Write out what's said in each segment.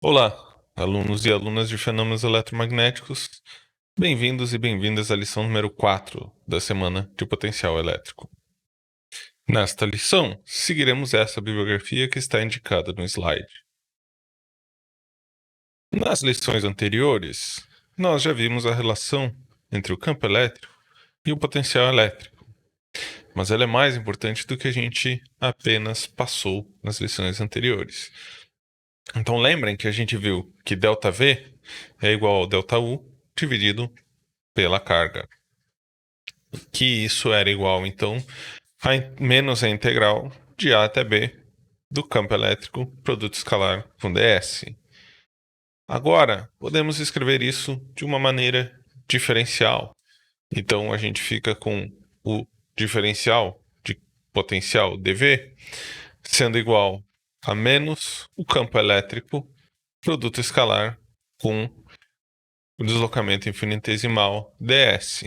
Olá, alunos e alunas de fenômenos eletromagnéticos. Bem-vindos e bem-vindas à lição número 4 da semana de potencial elétrico. Nesta lição, seguiremos essa bibliografia que está indicada no slide. Nas lições anteriores, nós já vimos a relação entre o campo elétrico e o potencial elétrico, mas ela é mais importante do que a gente apenas passou nas lições anteriores. Então lembrem que a gente viu que ΔV é igual ao ΔU dividido pela carga. Que isso era igual, então, menos a integral de A até B do campo elétrico produto escalar com ds. Agora, podemos escrever isso de uma maneira diferencial. Então, a gente fica com o diferencial de potencial dV sendo igual a menos o campo elétrico produto escalar com o deslocamento infinitesimal ds.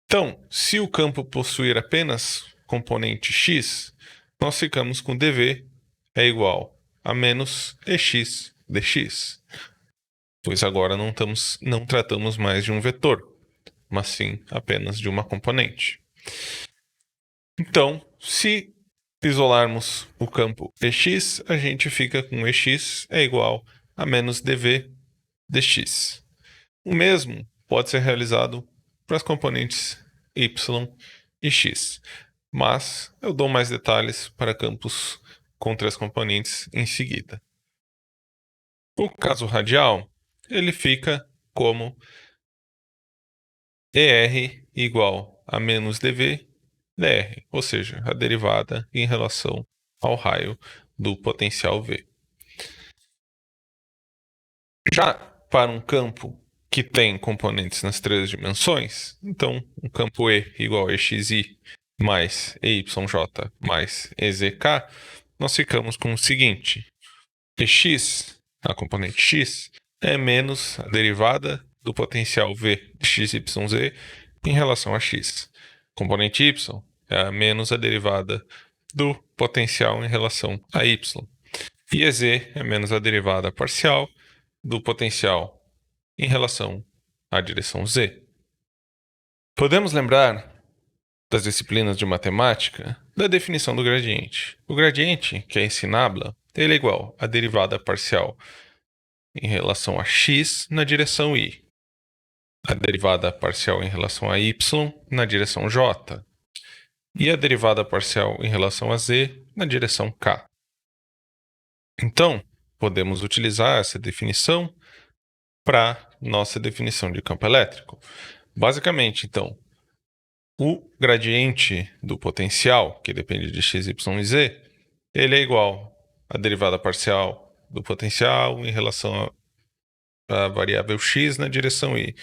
Então, se o campo possuir apenas componente x, nós ficamos com dV é igual a menos Ex dx, pois agora não tratamos mais de um vetor, mas sim apenas de uma componente. Então, se isolarmos o campo Ex, a gente fica com Ex é igual a menos dV dx. O mesmo pode ser realizado para as componentes y e x, mas eu dou mais detalhes para campos com três componentes em seguida. O caso radial, ele fica como ER igual a menos dV dr, ou seja, a derivada em relação ao raio do potencial V. Já para um campo que tem componentes nas três dimensões, então um campo E igual a EXI mais EYJ mais EZK, nós ficamos com o seguinte: EX, a componente x, é menos a derivada do potencial V de XYZ em relação a x. Componente y é menos a derivada do potencial em relação a y. E EZ é menos a derivada parcial do potencial em relação à direção z. Podemos lembrar das disciplinas de matemática da definição do gradiente. O gradiente, que é esse nabla, ele é igual à derivada parcial em relação a x na direção y, a derivada parcial em relação a y na direção j e a derivada parcial em relação a z na direção k. Então, podemos utilizar essa definição para nossa definição de campo elétrico. Basicamente, então, o gradiente do potencial, que depende de x, y e z, ele é igual à derivada parcial do potencial em relação à variável x na direção y,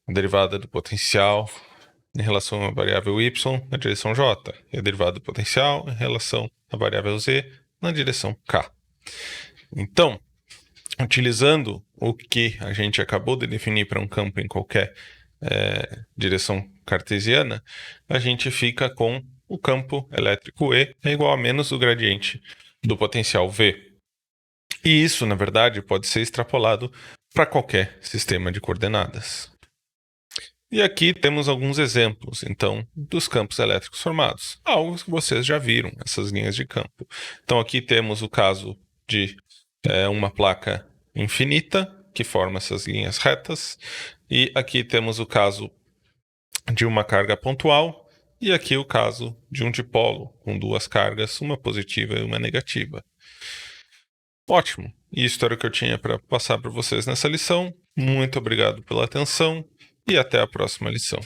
a derivada do potencial em relação à variável y na direção j, e a derivada do potencial em relação à variável z na direção k. Então, utilizando o que a gente acabou de definir para um campo em qualquer direção cartesiana, a gente fica com o campo elétrico E é igual a menos o gradiente do potencial V. E isso, na verdade, pode ser extrapolado para qualquer sistema de coordenadas. E aqui temos alguns exemplos, então, dos campos elétricos formados. Algo que vocês já viram, essas linhas de campo. Então, aqui temos o caso de uma placa infinita, que forma essas linhas retas. E aqui temos o caso de uma carga pontual. E aqui o caso de um dipolo, com duas cargas, uma positiva e uma negativa. Ótimo! Isso era o que eu tinha para passar para vocês nessa lição. Muito obrigado pela atenção e até a próxima lição.